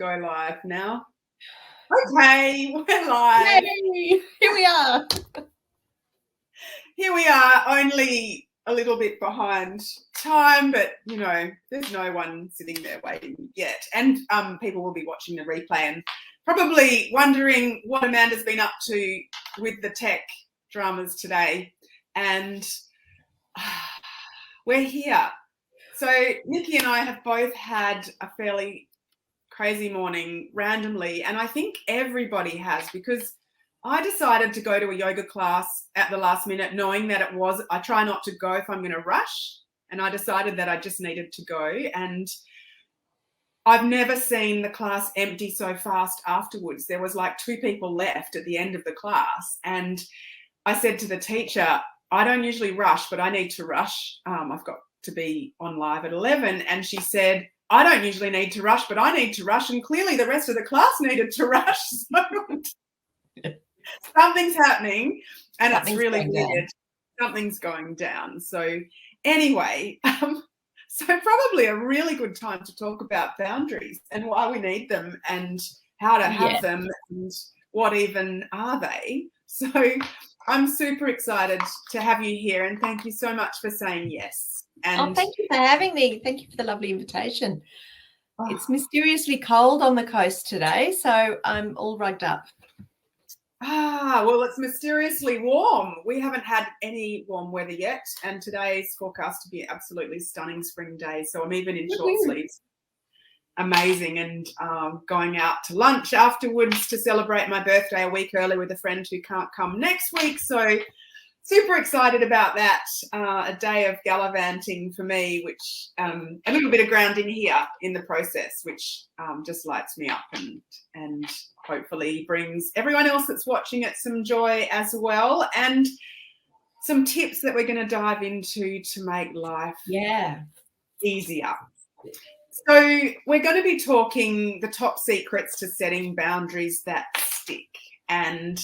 go live now. Okay, we're live. Yay! Here we are. Here we are, only a little bit behind time, but you know, there's no one sitting there waiting yet. And people will be watching the replay and probably wondering what Amanda's been up to with the tech dramas today. And we're here. So Nicky and I have both had a fairly crazy morning randomly, and I think everybody has, because I decided to go to a yoga class at the last minute, knowing that I try not to go if I'm going to rush, and I decided that I just needed to go. And I've never seen the class empty so fast afterwards. There was like 2 people left at the end of the class, and I said to the teacher, I don't usually rush, but I need to rush. I've got to be on live at 11. And she said, I don't usually need to rush, but I need to rush. And clearly the rest of the class needed to rush. So something's happening, and it's really weird. Something's going down. So anyway, so probably a really good time to talk about boundaries and why we need them and how to have them and what even are they. So I'm super excited to have you here, and thank you so much for saying yes. And thank you for having me. Thank you for the lovely invitation. It's mysteriously cold on the coast today, so I'm all rugged up. Well, it's mysteriously warm. We haven't had any warm weather yet, and today's forecast to be an absolutely stunning spring day, so I'm even in short sleeves. Amazing. And going out to lunch afterwards to celebrate my birthday a week early with a friend who can't come next week, so super excited about that. A day of gallivanting for me, which a little bit of grounding here in the process, which just lights me up and hopefully brings everyone else that's watching it some joy as well, and some tips that we're going to dive into to make life easier. So we're going to be talking the top secrets to setting boundaries that stick, and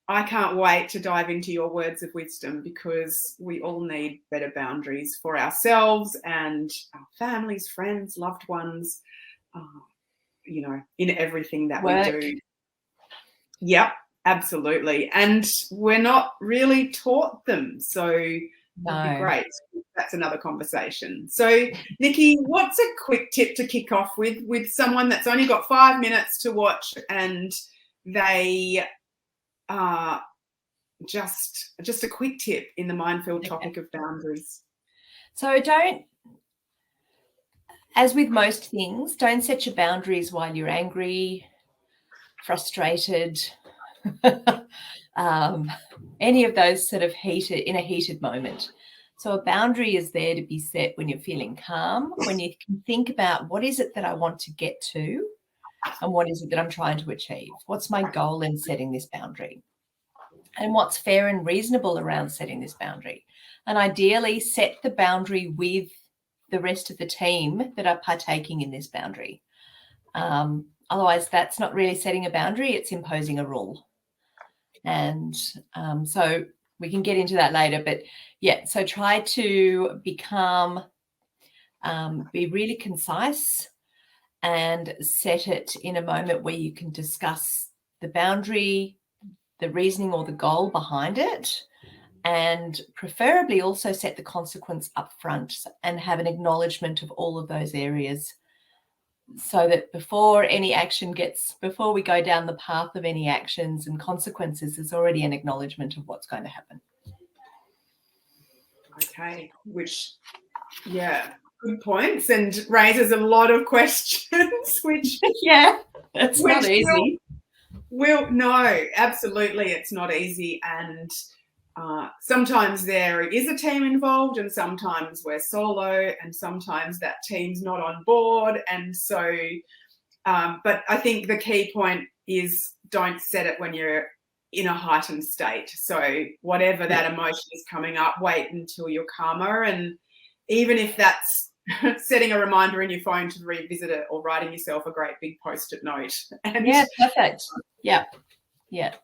I can't wait to dive into your words of wisdom, because we all need better boundaries for ourselves and our families, friends, loved ones, you know, in everything that we do. Yep, absolutely. And we're not really taught them. So it'd be great. That's another conversation. So, Nicky, what's a quick tip to kick off with someone that's only got 5 minutes to watch and they just a quick tip in the minefield topic of boundaries? So as with most things, don't set your boundaries while you're angry, frustrated, any of those sort of in a heated moment. So a boundary is there to be set when you're feeling calm, when you can think about what is it that I want to get to and what is it that I'm trying to achieve? What's my goal in setting this boundary? And what's fair and reasonable around setting this boundary? And ideally set the boundary with the rest of the team that are partaking in this boundary. Otherwise, that's not really setting a boundary, it's imposing a rule. And so we can get into that later. But so try to become, be really concise and set it in a moment where you can discuss the boundary, the reasoning or the goal behind it, and preferably also set the consequence up front and have an acknowledgement of all of those areas, so that before we go down the path of any actions and consequences, there's already an acknowledgement of what's going to happen. Okay, good points, and raises a lot of questions, which it's not easy. No, absolutely, it's not easy, and sometimes there is a team involved, and sometimes we're solo, and sometimes that team's not on board, and so but I think the key point is don't set it when you're in a heightened state. So whatever that emotion is coming up, wait until you're calmer, and even if that's setting a reminder in your phone to revisit it, or writing yourself a great big post-it note. And perfect.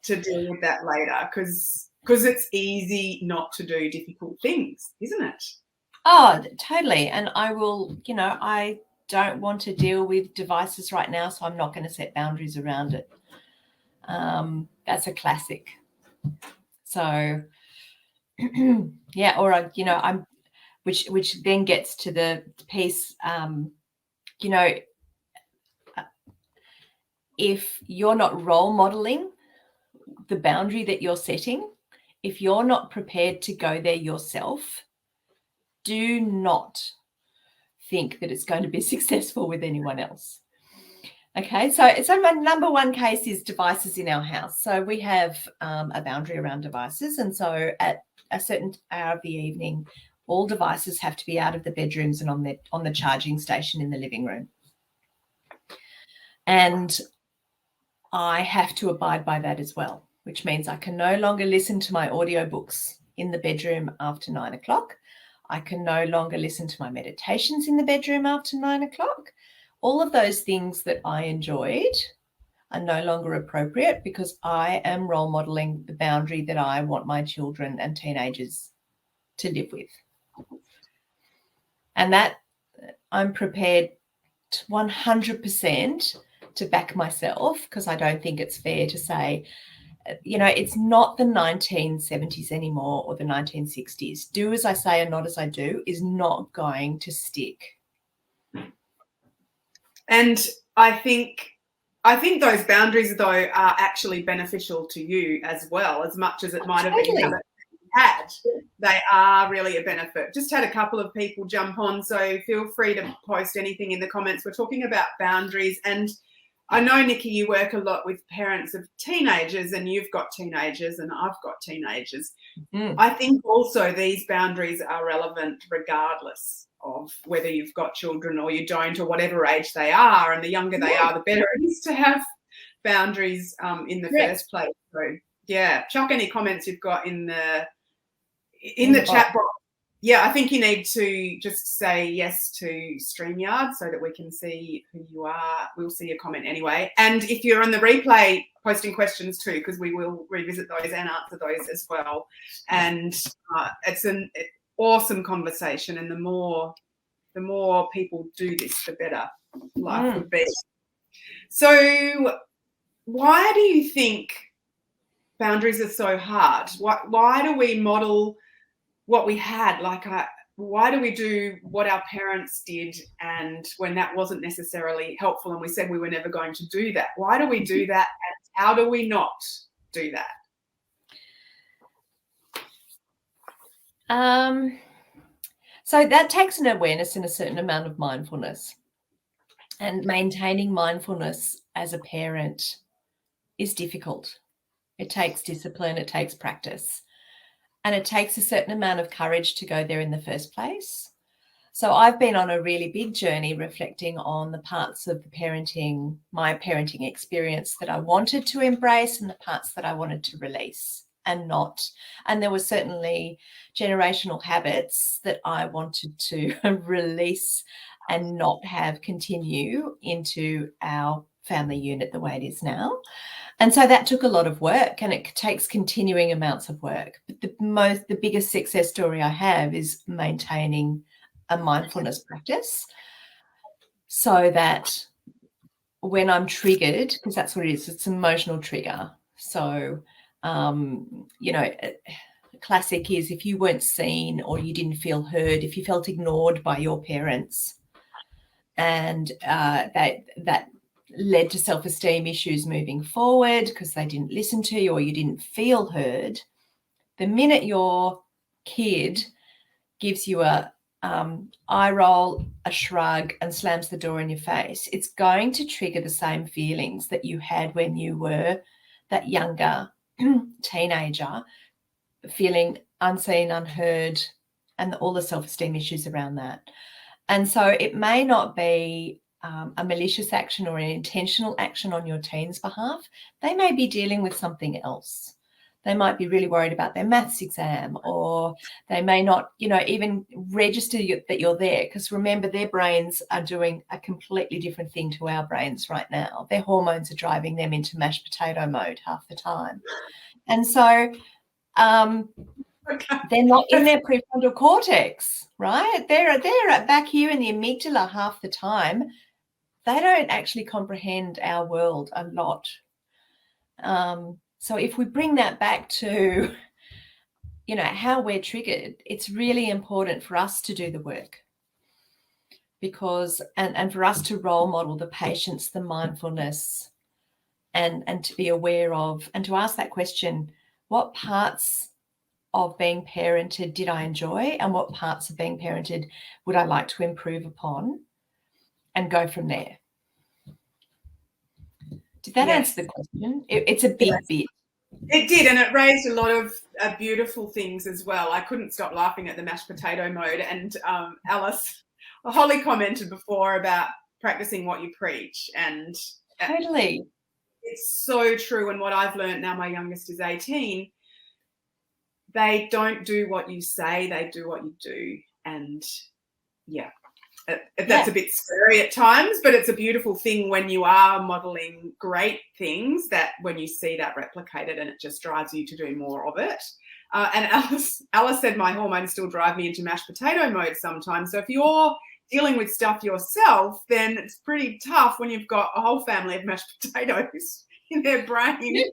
To deal with that later, because it's easy not to do difficult things, isn't it? Oh, totally. And I will, I don't want to deal with devices right now, so I'm not going to set boundaries around it. That's a classic. So, yeah, or I'm, which then gets to the piece, if you're not role modeling the boundary that you're setting, if you're not prepared to go there yourself, do not think that it's going to be successful with anyone else. Okay, so my number one case is devices in our house. So we have a boundary around devices, and so at a certain hour of the evening, all devices have to be out of the bedrooms and on the charging station in the living room. And I have to abide by that as well, which means I can no longer listen to my audiobooks in the bedroom after 9 o'clock. I can no longer listen to my meditations in the bedroom after 9 o'clock. All of those things that I enjoyed are no longer appropriate because I am role modeling the boundary that I want my children and teenagers to live with. And that I'm prepared 100% to back myself, because I don't think it's fair to say, it's not the 1970s anymore or the 1960s. Do as I say and not as I do is not going to stick. And I think those boundaries, though, are actually beneficial to you as well, as much as it might have been habits that you had. They are really a benefit. Just had a couple of people jump on, so feel free to post anything in the comments. We're talking about boundaries, and I know, Nicky, you work a lot with parents of teenagers, and you've got teenagers and I've got teenagers. I think also these boundaries are relevant regardless of whether you've got children or you don't, or whatever age they are. And the younger they are, the better it is to have boundaries in the first place. So, yeah, chuck any comments you've got in the chat box. Yeah, I think you need to just say yes to StreamYard so that we can see who you are. We'll see your comment anyway. And if you're on the replay, posting questions too, because we will revisit those and answer those as well. And it's an awesome conversation, and the more people do this, the better life would be. So why do you think boundaries are so hard? Why do we model what we had? Why do we do what our parents did, and when that wasn't necessarily helpful and we said we were never going to do that? Why do we do that, and how do we not do that? So that takes an awareness and a certain amount of mindfulness. And maintaining mindfulness as a parent is difficult. It takes discipline, it takes practice, and it takes a certain amount of courage to go there in the first place. So I've been on a really big journey reflecting on the parts of my parenting experience that I wanted to embrace and the parts that I wanted to release and not. And there were certainly generational habits that I wanted to release and not have continue into our family unit the way it is now. And so that took a lot of work, and it takes continuing amounts of work. But the biggest success story I have is maintaining a mindfulness practice so that when I'm triggered, because that's what it is, it's an emotional trigger. So, classic is if you weren't seen or you didn't feel heard, if you felt ignored by your parents, and that led to self-esteem issues moving forward because they didn't listen to you or you didn't feel heard. The minute your kid gives you a eye roll, a shrug, and slams the door in your face, it's going to trigger the same feelings that you had when you were that younger teenager, feeling unseen, unheard, and all the self-esteem issues around that. And so it may not be a malicious action or an intentional action on your teen's behalf. They may be dealing with something else. They might be really worried about their maths exam, or they may not, even register that you're there, because remember, their brains are doing a completely different thing to our brains right now. Their hormones are driving them into mashed potato mode half the time. And so They're not in their prefrontal cortex, right? They're back here in the amygdala half the time. They don't actually comprehend our world a lot. So if we bring that back to, how we're triggered, it's really important for us to do the work, because and for us to role model the patience, the mindfulness, and to be aware of, and to ask that question, what parts of being parented did I enjoy, and what parts of being parented would I like to improve upon, and go from there. Did that answer the question? It's a big bit. It did, and it raised a lot of beautiful things as well. I couldn't stop laughing at the mashed potato mode, and Holly commented before about practicing what you preach, and totally, it's so true. And what I've learned now, my youngest is 18, they don't do what you say, they do what you do. And that's a bit scary at times, but it's a beautiful thing when you are modeling great things, that when you see that replicated, and it just drives you to do more of it. And Alice said my hormones still drive me into mashed potato mode sometimes. So if you're dealing with stuff yourself, then it's pretty tough when you've got a whole family of mashed potatoes in their brain.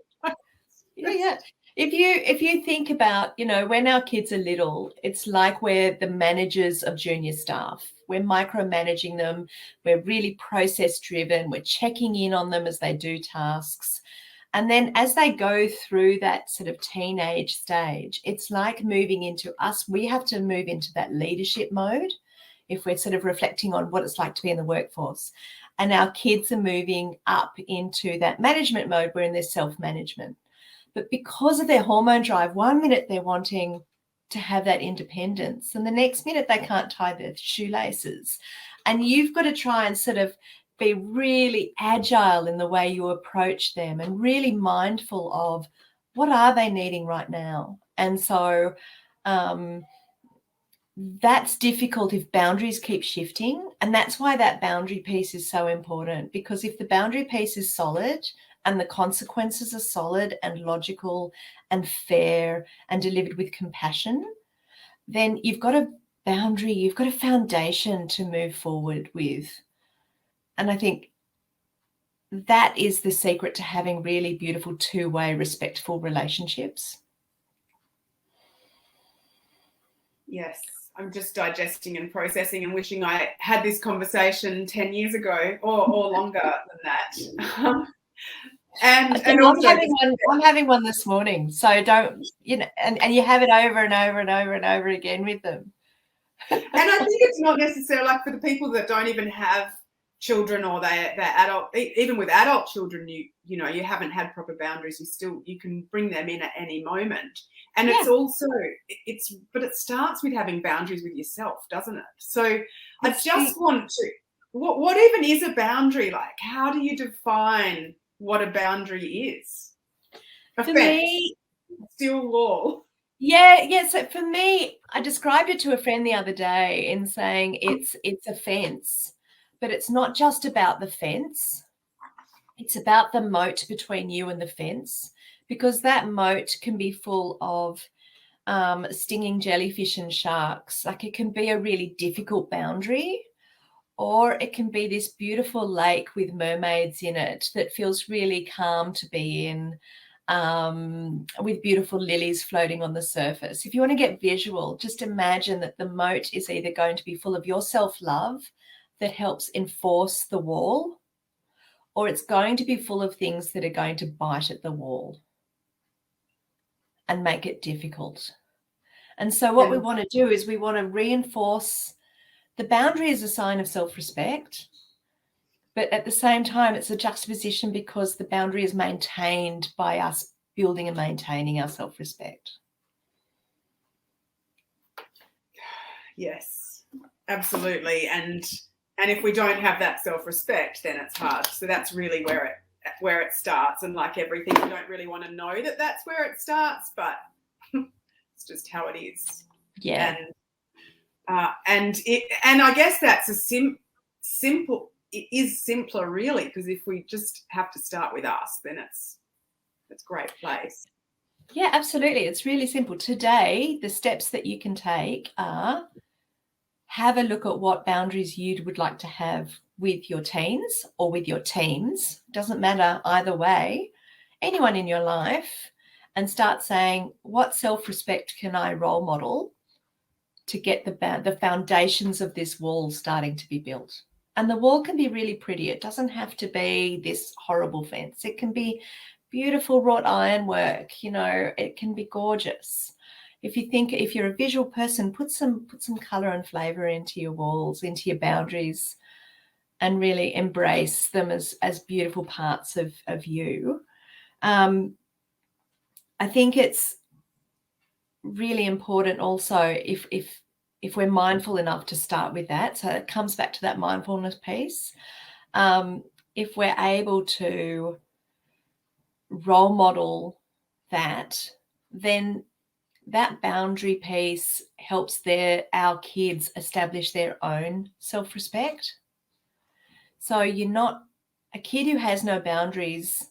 Yeah. If you think about, when our kids are little, it's like we're the managers of junior staff. We're micromanaging them. We're really process driven. We're checking in on them as they do tasks. And then as they go through that sort of teenage stage, it's like moving into us. We have to move into that leadership mode if we're sort of reflecting on what it's like to be in the workforce. And our kids are moving up into that management mode. We're in this self-management. But because of their hormone drive, 1 minute they're wanting to have that independence, and the next minute they can't tie their shoelaces. And you've got to try and sort of be really agile in the way you approach them, and really mindful of what are they needing right now. And so that's difficult if boundaries keep shifting. And that's why that boundary piece is so important, because if the boundary piece is solid and the consequences are solid and logical and fair and delivered with compassion, then you've got a boundary, you've got a foundation to move forward with. And I think that is the secret to having really beautiful two-way respectful relationships. Yes, I'm just digesting and processing and wishing I had this conversation 10 years ago or longer than that. And also I'm having one this morning, so don't, and you have it over and over and over and over again with them. And I think it's not necessarily like for the people that don't even have children, or they're adult, even with adult children, you haven't had proper boundaries, you can bring them in at any moment. And it's also, but it starts with having boundaries with yourself, doesn't it? So I just want to, what even is a boundary? Like, how do you define what a boundary is? For me, steel wall. Yeah. So for me, I described it to a friend the other day in saying it's a fence, but it's not just about the fence. It's about the moat between you and the fence, because that moat can be full of stinging jellyfish and sharks. Like, it can be a really difficult boundary, or it can be this beautiful lake with mermaids in it that feels really calm to be in, with beautiful lilies floating on the surface. If you want to get visual, just imagine that the moat is either going to be full of your self-love that helps enforce the wall, or it's going to be full of things that are going to bite at the wall and make it difficult. And so what we want to do is we want to reinforce the boundary as a sign of self-respect, but at the same time, it's a juxtaposition because the boundary is maintained by us building and maintaining our self-respect. Yes, absolutely. And if we don't have that self-respect, then it's hard. So that's really where it starts. And like everything, you don't really want to know that that's where it starts, but it's just how it is. Yeah. And I guess that's simple. It is simpler, really, because if we just have to start with us, then it's a great place. Yeah, absolutely. It's really simple. Today, the steps that you can take are have a look at what boundaries you would like to have with your teens or with your teams. Doesn't matter either way, anyone in your life, and start saying, what self-respect can I role model to get the foundations of this wall starting to be built? And the wall can be really pretty. It doesn't have to be this horrible fence. It can be beautiful wrought iron work. It can be gorgeous. If you're a visual person, put some color and flavor into your walls, into your boundaries, and really embrace them as beautiful parts of you. I think it's really important also if we're mindful enough to start with that. So it comes back to that mindfulness piece. If we're able to role model that, then that boundary piece helps our kids establish their own self-respect. So you're not a kid who has no boundaries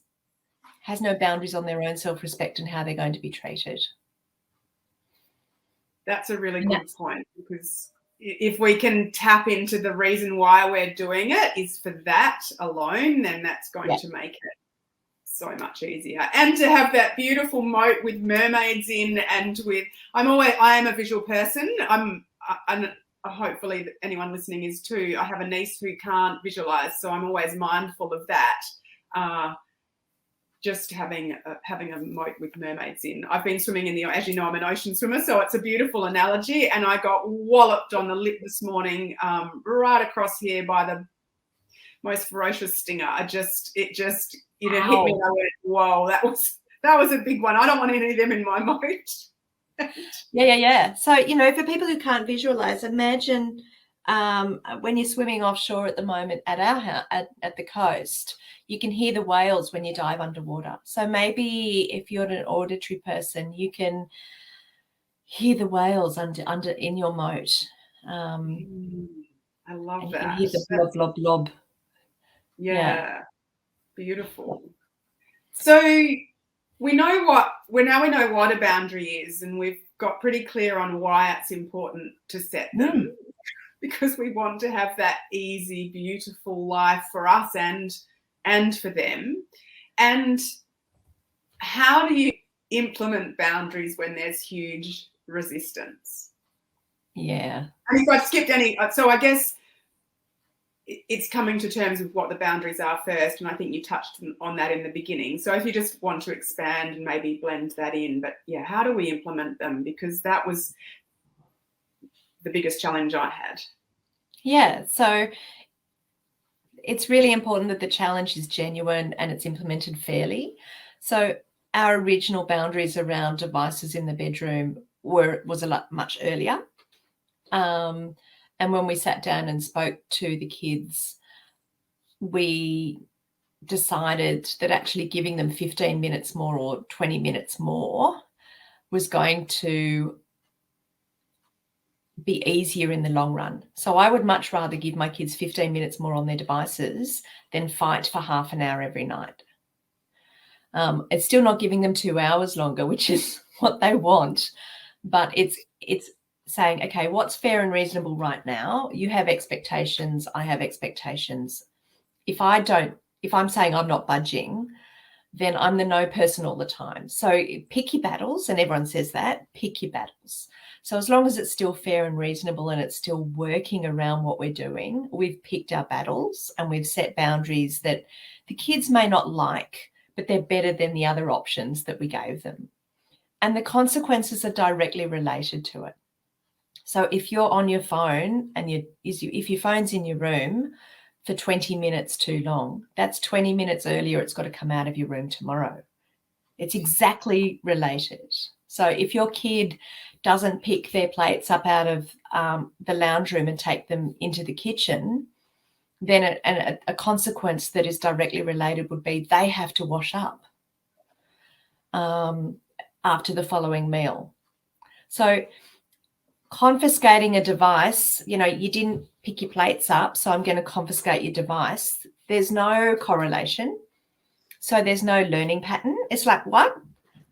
on their own self-respect and how they're going to be treated. That's a really good point, because if we can tap into the reason why we're doing it is for that alone, then that's going to make it so much easier. And to have that beautiful moat with mermaids in, and I am a visual person. I'm hopefully anyone listening is too. I have a niece who can't visualize, so I'm always mindful of that. Just having a moat with mermaids in. I've been swimming as you know, I'm an ocean swimmer, so it's a beautiful analogy. And I got walloped on the lip this morning, right across here by the most ferocious stinger. It just hit me, and I went, whoa, that was a big one. I don't want any of them in my moat. Yeah. So, for people who can't visualize, imagine when you're swimming offshore at the moment at our house, at the coast, you can hear the whales when you dive underwater. So maybe if you're an auditory person, you can hear the whales under in your moat. I love that. You can hear the blob, blob, blob. Yeah. Beautiful. So we know what a boundary is, and we've got pretty clear on why it's important to set them, because we want to have that easy, beautiful life for us and for them. And how do you implement boundaries when there's huge resistance? Yeah. And if I've skipped any, so I guess it's coming to terms with what the boundaries are first, and I think you touched on that in the beginning. So if you just want to expand and maybe blend that in, but yeah, how do we implement them? Because that was the biggest challenge I had. Yeah, so it's really important that the challenge is genuine and it's implemented fairly. So our original boundaries around devices in the bedroom was a lot much earlier. And when we sat down and spoke to the kids, we decided that actually giving them 15 minutes more or 20 minutes more was going to be easier in the long run. So I would much rather give my kids 15 minutes more on their devices than fight for half an hour every night. It's still not giving them 2 hours longer, which is what they want, but it's saying, okay, what's fair and reasonable right now? You have expectations, I have expectations. If I'm saying I'm not budging, then I'm the no person all the time. So pick your battles, and everyone says that, pick your battles. So as long as it's still fair and reasonable and it's still working around what we're doing, we've picked our battles and we've set boundaries that the kids may not like, but they're better than the other options that we gave them. And the consequences are directly related to it. So if you're on your phone and if your phone's in your room for 20 minutes too long, that's 20 minutes earlier it's got to come out of your room tomorrow. It's exactly related. So if your kid doesn't pick their plates up out of the lounge room and take them into the kitchen, then a consequence that is directly related would be they have to wash up after the following meal. So confiscating a device, you didn't pick your plates up, so I'm going to confiscate your device. There's no correlation. So there's no learning pattern. It's like, what?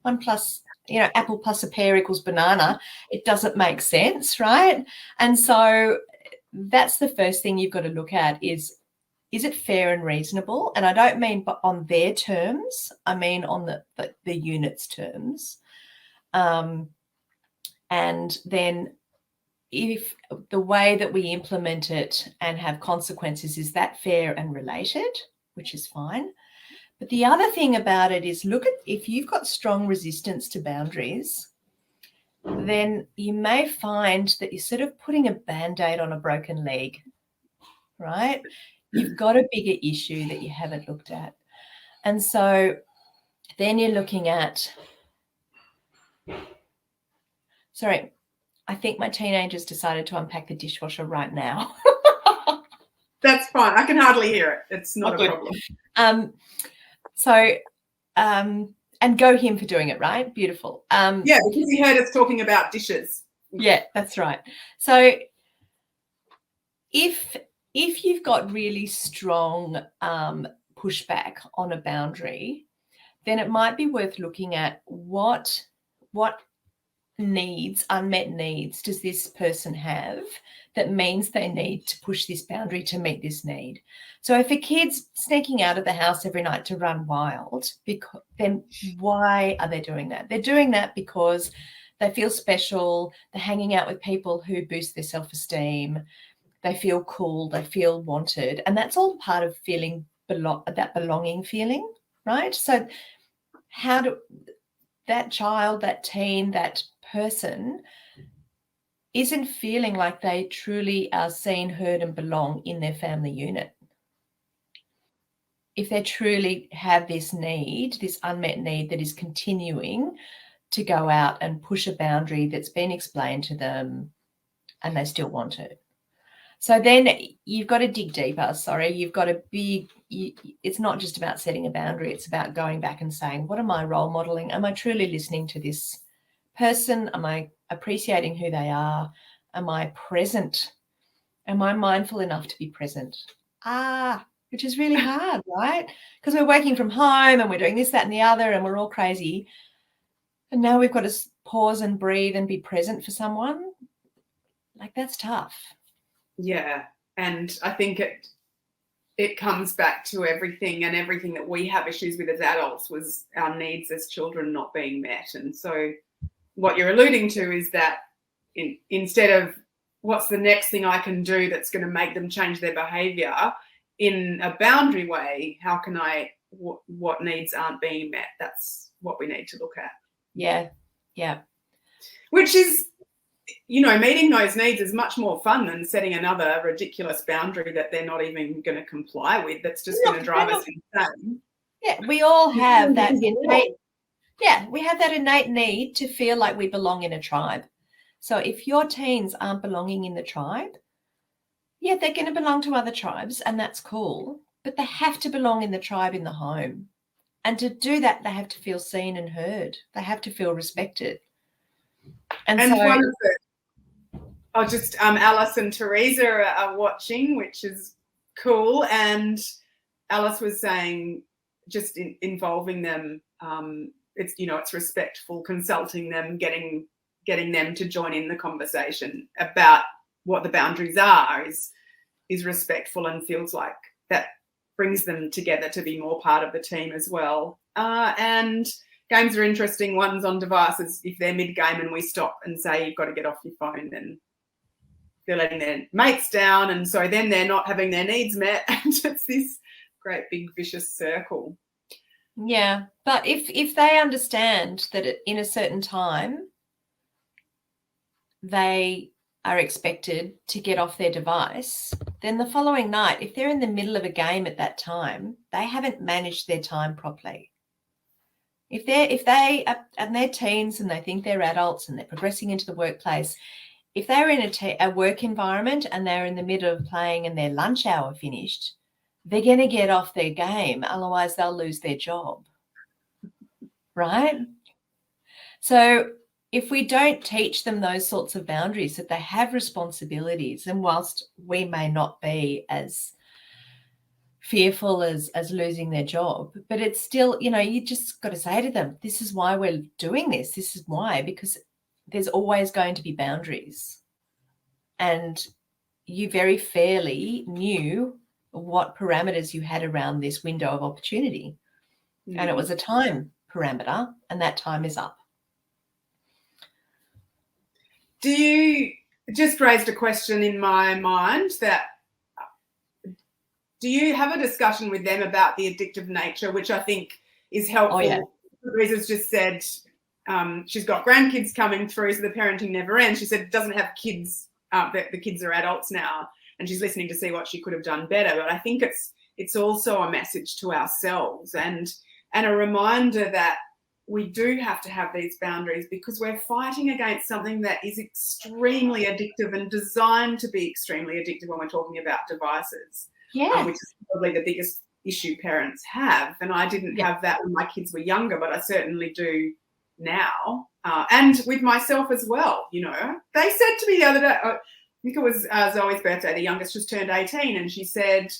1 + apple plus a pear equals banana. It doesn't make sense, right? And so that's the first thing you've got to look at is it fair and reasonable? And I don't mean on their terms. I mean on the unit's terms. And then if the way that we implement it and have consequences, is that fair and related, which is fine. But the other thing about it is look at if you've got strong resistance to boundaries, then you may find that you're sort of putting a Band-Aid on a broken leg, right? You've got a bigger issue that you haven't looked at. And so then you're looking at, sorry, I think my teenager's decided to unpack the dishwasher right now. That's fine. I can hardly hear it. It's not a problem. And go him for doing it, right? Beautiful. Yeah, because he heard us talking about dishes. Yeah, that's right. So if you've got really strong pushback on a boundary, then it might be worth looking at what unmet needs does this person have that means they need to push this boundary to meet this need. So if a kid's sneaking out of the house every night to run wild, then why are they doing that? They're doing that because they feel special. They're hanging out with people who boost their self-esteem. They feel cool. They feel wanted. And that's all part of feeling that belonging feeling, right? So how do that child, that teen, that person isn't feeling like they truly are seen, heard, and belong in their family unit. If they truly have this need, this unmet need that is continuing to go out and push a boundary that's been explained to them and they still want it. So then you've got to dig deeper. You've got to it's not just about setting a boundary. It's about going back and saying, what am I role modeling? Am I truly listening to this person? Am I appreciating who they are? Am I present? Am I mindful enough to be present? Which is really hard, right? Because we're working from home and we're doing this, that, and the other, and we're all crazy. And now we've got to pause and breathe and be present for someone. Like, that's tough. Yeah. And I think it comes back to everything that we have issues with as adults was our needs as children not being met. And so what you're alluding to is that instead of what's the next thing I can do that's going to make them change their behavior in a boundary way, how can what needs aren't being met? That's what we need to look at. Yeah. Yeah. Which is, meeting those needs is much more fun than setting another ridiculous boundary that they're not even going to comply with. That's just going to drive us insane. Yeah, we all have that innate. Yeah, we have that innate need to feel like we belong in a tribe. So if your teens aren't belonging in the tribe, yeah, they're going to belong to other tribes, and that's cool. But they have to belong in the tribe in the home. And to do that, they have to feel seen and heard. They have to feel respected. And so one of Alice and Teresa are watching, which is cool. And Alice was saying, just involving them, it's respectful, consulting them, getting them to join in the conversation about what the boundaries are is respectful and feels like that brings them together to be more part of the team as well. And games are interesting ones on devices. If they're mid-game and we stop and say, you've got to get off your phone, then they're letting their mates down. And so then they're not having their needs met. And it's this great big vicious circle. Yeah. But if they understand that in a certain time, they are expected to get off their device, then the following night, if they're in the middle of a game at that time, they haven't managed their time properly. If they are, and they're teens and they think they're adults and they're progressing into the workplace, if they're in a work environment and they're in the middle of playing and their lunch hour finished, they're going to get off their game. Otherwise, they'll lose their job, right? So if we don't teach them those sorts of boundaries, that they have responsibilities, and whilst we may not be as fearful as losing their job, but it's still, you just got to say to them, this is why we're doing this. This is why, because there's always going to be boundaries. And you very fairly knew what parameters you had around this window of opportunity. And it was a time parameter, and that time is up. Do you just raised a question in my mind that do you have a discussion with them about the addictive nature, which I think is helpful? Oh, yeah. Riza's just said she's got grandkids coming through, so the parenting never ends. She said it doesn't have kids, the kids are adults now, and she's listening to see what she could have done better. But I think it's also a message to ourselves and a reminder that we do have to have these boundaries because we're fighting against something that is extremely addictive and designed to be extremely addictive when we're talking about devices. Yeah. Which is probably the biggest issue parents have. And I didn't have that when my kids were younger, but I certainly do now. And with myself as well, They said to me the other day, I think it was Zoe's birthday, the youngest just turned 18, and she said,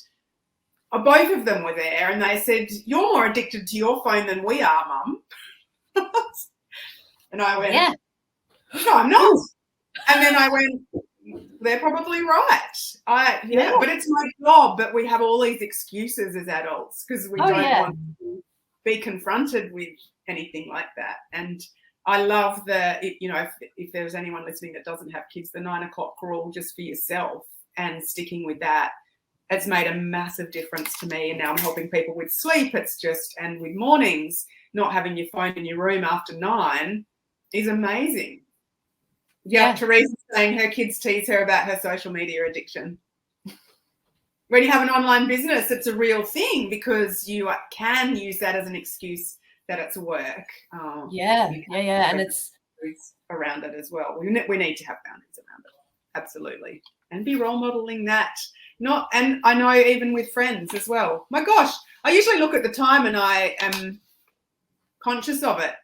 both of them were there, and they said, you're more addicted to your phone than we are, Mum. And I went, no, I'm not. And then I went, they're probably right. But it's my job. But we have all these excuses as adults because we don't want to be confronted with anything like that. And I love if there's anyone listening that doesn't have kids, the 9 o'clock rule just for yourself and sticking with that. It's made a massive difference to me. And now I'm helping people with sleep. And with mornings, not having your phone in your room after 9 is amazing. Yeah, Teresa's saying her kids tease her about her social media addiction. When you have an online business, it's a real thing because you can use that as an excuse that it's work. And it's around it as well. We need to have boundaries around it, absolutely, and be role modeling that. And I know even with friends as well. My gosh, I usually look at the time and I am conscious of it.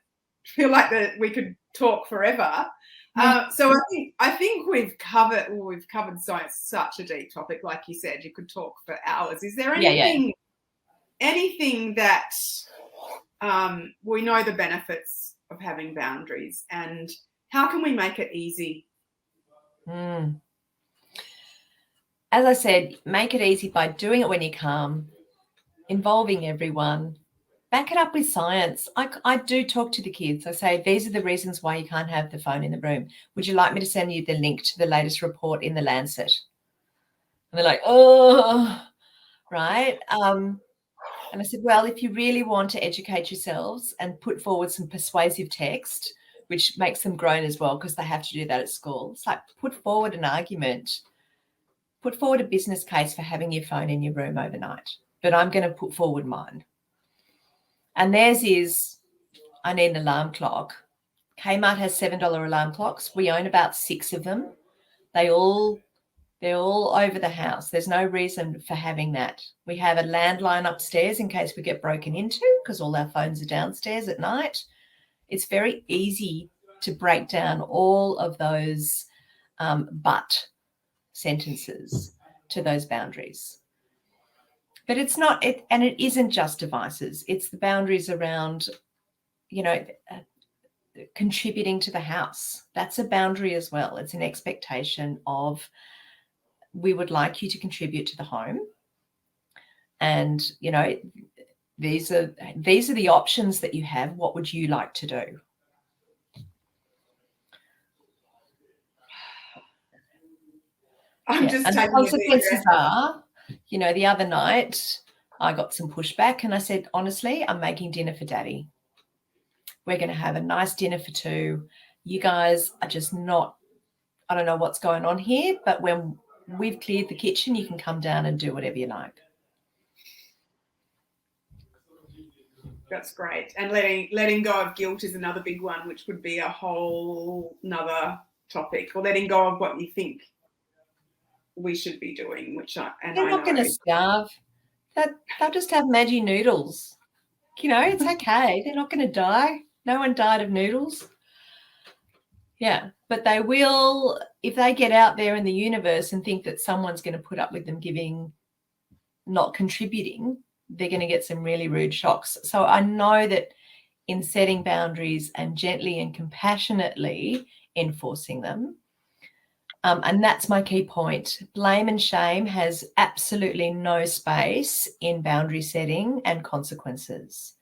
Feel like that we could talk forever. So I think we've covered such a deep topic. Like you said, you could talk for hours. Is there anything that we know the benefits of having boundaries, and how can we make it easy? As I said, make it easy by doing it when you're calm, involving everyone. Back it up with science. I do talk to the kids. I say, these are the reasons why you can't have the phone in the room. Would you like me to send you the link to the latest report in the Lancet? And they're like, oh, right. And I said, well, if you really want to educate yourselves and put forward some persuasive text, which makes them groan as well because they have to do that at school, it's like put forward an argument, put forward a business case for having your phone in your room overnight. But I'm going to put forward mine. And theirs is, I need an alarm clock. Kmart has $7 alarm clocks. We own about 6 of them. They're all over the house. There's no reason for having that. We have a landline upstairs in case we get broken into because all our phones are downstairs at night. It's very easy to break down all of those but sentences to those boundaries. But it's not, and it isn't just devices. It's the boundaries around, contributing to the house. That's a boundary as well. It's an expectation of, we would like you to contribute to the home. And, these are the options that you have. What would you like to do? And the consequences are, the other night I got some pushback and I said, honestly, I'm making dinner for Daddy. We're going to have a nice dinner for 2. You guys are just not, I don't know what's going on here, but when we've cleared the kitchen, you can come down and do whatever you like. That's great. And letting go of guilt is another big one, which would be a whole nother topic, or letting go of what you think we should be doing, they're not going to starve. They'll just have Maggi noodles. It's okay. They're not going to die. No one died of noodles. Yeah, but they will, if they get out there in the universe and think that someone's going to put up with them giving not contributing, they're going to get some really rude shocks. So I know that in setting boundaries and gently and compassionately enforcing them, and that's my key point, blame and shame has absolutely no space in boundary setting and consequences.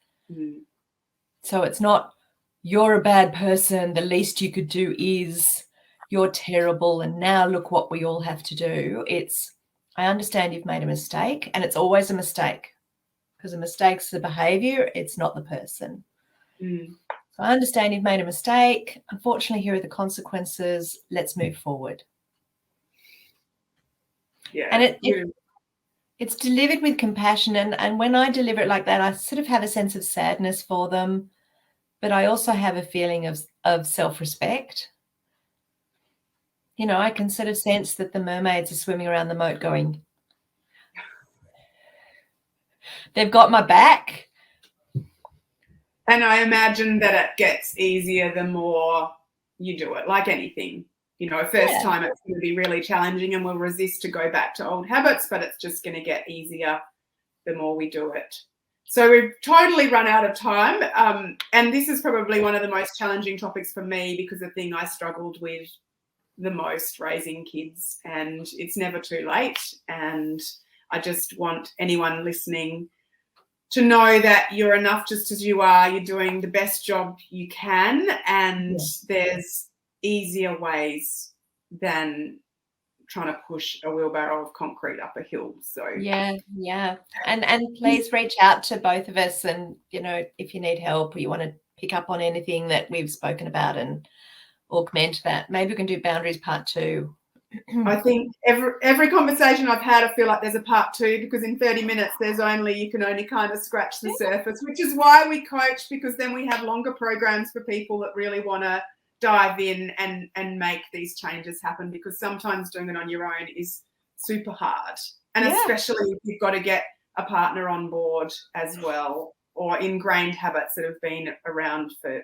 So it's not, you're a bad person, the least you could do is, you're terrible, and now look what we all have to do. It's, I understand you've made a mistake, and it's always a mistake, because a mistake's the behavior, it's not the person. So I understand you've made a mistake. Unfortunately, here are the consequences. Let's move forward. Yeah. And it's delivered with compassion. And when I deliver it like that, I sort of have a sense of sadness for them, but I also have a feeling of self-respect. You know, I can sort of sense that the mermaids are swimming around the moat going, they've got my back. And I imagine that it gets easier the more you do it, like anything. You know, first time it's going to be really challenging and we'll resist to go back to old habits, but it's just going to get easier the more we do it. So we've totally run out of time. And this is probably one of the most challenging topics for me, because the thing I struggled with the most, raising kids, and it's never too late. And I just want anyone listening to know that you're enough just as you are. You're doing the best job you can, and there's easier ways than trying to push a wheelbarrow of concrete up a hill. So and please reach out to both of us, and you know, if you need help or you want to pick up on anything that we've spoken about and augment that, maybe we can do boundaries part 2. I think every conversation I've had, I feel like there's a part 2, because in 30 minutes you can only kind of scratch the surface, which is why we coach, because then we have longer programs for people that really want to dive in and make these changes happen, because sometimes doing it on your own is super hard. And especially if you've got to get a partner on board as well, or ingrained habits that have been around for,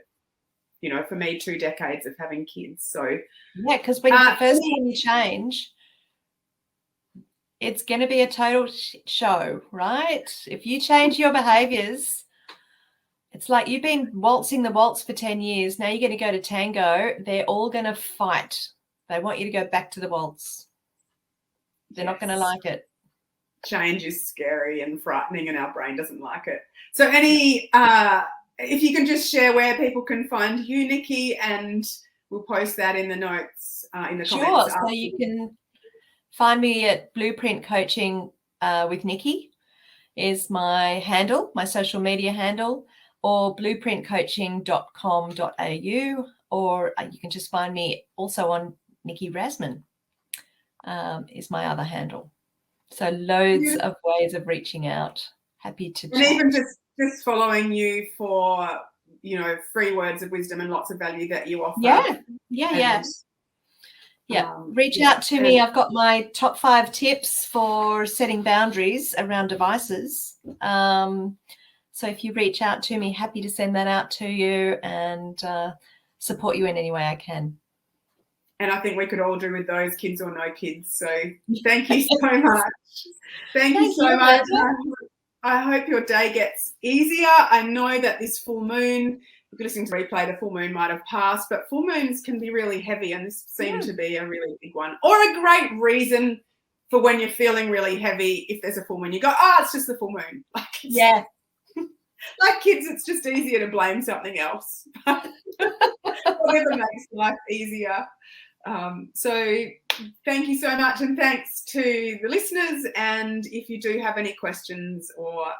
you know, for me, 2 decades of having kids. So because when the first time you change, it's going to be a total show, right? If you change your behaviors, it's like you've been waltzing the waltz for 10 years. Now you're going to go to tango. They're all going to fight. They want you to go back to the waltz. They're not going to like it. Change is scary and frightening, and our brain doesn't like it. So if you can just share where people can find you, Nicky, and we'll post that in the notes, in the comments. Sure. So you can find me at Blueprint Coaching with Nicky is my handle, my social media handle, or blueprintcoaching.com.au, or you can just find me also on Nicky Rasmin is my other handle. So loads of ways of reaching out. Happy to chat. And even just following you for, you know, free words of wisdom and lots of value that you offer. Reach out to me. I've got my top 5 tips for setting boundaries around devices. So if you reach out to me, happy to send that out to you and support you in any way I can. And I think we could all do with those, kids or no kids. So thank you so much. Thank you so much. I hope your day gets easier. I know that this full moon, if you're listening to replay, the full moon might have passed, but full moons can be really heavy, and this seemed to be a really big one. Or a great reason for when you're feeling really heavy, if there's a full moon, you go, it's just the full moon. Like kids, it's just easier to blame something else. Whatever makes life easier. So thank you so much, and thanks to the listeners. And if you do have any questions or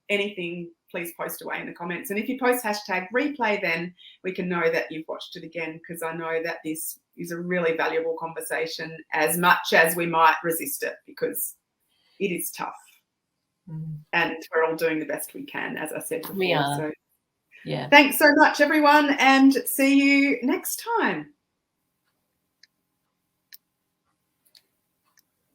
anything, please post away in the comments. And if you post #replay, then we can know that you've watched it again, because I know that this is a really valuable conversation, as much as we might resist it, because it is tough. And we're all doing the best we can, as I said before. We are. So thanks so much, everyone, and see you next time.